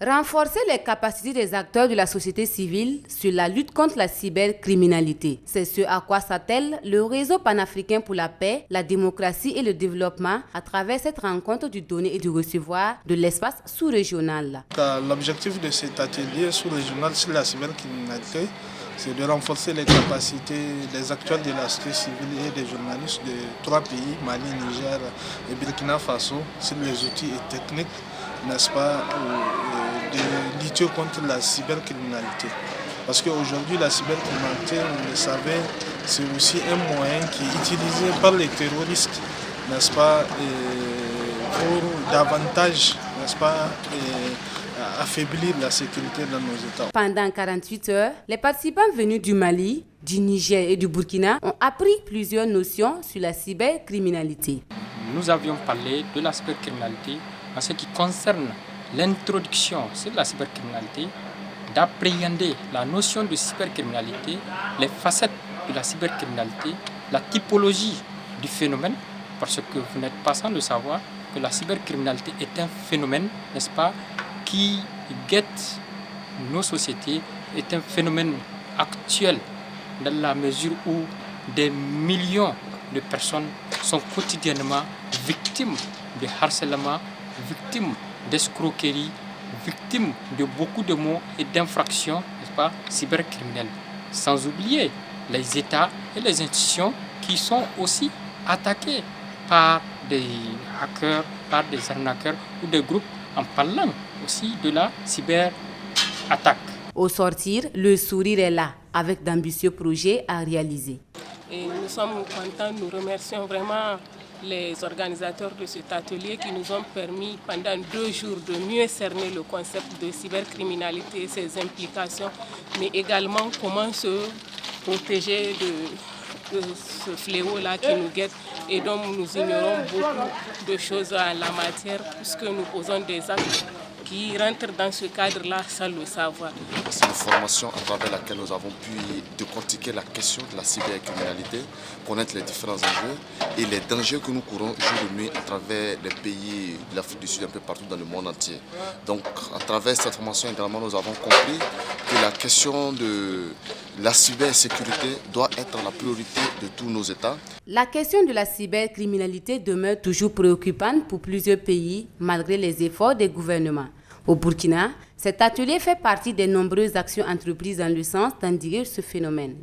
Renforcer les capacités des acteurs de la société civile sur la lutte contre la cybercriminalité. C'est ce à quoi s'attelle le réseau panafricain pour la paix, la démocratie et le développement à travers cette rencontre du donner et du recevoir de l'espace sous-régional. L'objectif de cet atelier sous-régional sur la cybercriminalité, c'est de renforcer les capacités des acteurs de la société civile et des journalistes de 3 pays, Mali, Niger et Burkina Faso, sur les outils et techniques, n'est-ce pas, de lutter contre la cybercriminalité. Parce qu'aujourd'hui, la cybercriminalité, vous le savez, c'est aussi un moyen qui est utilisé par les terroristes, n'est-ce pas, pour davantage, n'est-ce pas, affaiblir la sécurité dans nos États. Pendant 48 heures, les participants venus du Mali, du Niger et du Burkina ont appris plusieurs notions sur la cybercriminalité. Nous avions parlé de la cybercriminalité en ce qui concerne l'introduction sur la cybercriminalité, d'appréhender la notion de cybercriminalité, les facettes de la cybercriminalité, la typologie du phénomène, parce que vous n'êtes pas sans le savoir que la cybercriminalité est un phénomène, n'est-ce pas, qui guette nos sociétés, est un phénomène actuel dans la mesure où des millions de personnes sont quotidiennement victimes de harcèlement, victimes d'escroquerie, victimes de beaucoup de maux et d'infractions, n'est-ce pas, cybercriminelles. Sans oublier les États et les institutions qui sont aussi attaqués par des hackers, par des arnaqueurs ou des groupes en parlant aussi de la cyberattaque. Au sortir, le sourire est là, avec d'ambitieux projets à réaliser. Et nous sommes contents, nous remercions vraiment les organisateurs de cet atelier qui nous ont permis pendant 2 jours de mieux cerner le concept de cybercriminalité et ses implications, mais également comment se protéger de ce fléau-là qui nous guette et dont nous ignorons beaucoup de choses en la matière puisque nous posons des actes qui rentrent dans ce cadre-là sans le savoir. C'est une formation à travers laquelle nous avons pu décortiquer la question de la cybercriminalité, connaître les différents enjeux et les dangers que nous courons jour et nuit à travers les pays de l'Afrique du Sud, un peu partout dans le monde entier. Donc à travers cette formation également, nous avons compris que la question de la cybersécurité doit être la priorité de tous nos États. La question de la cybercriminalité demeure toujours préoccupante pour plusieurs pays malgré les efforts des gouvernements. Au Burkina, cet atelier fait partie des nombreuses actions entreprises dans le sens d'endiguer ce phénomène.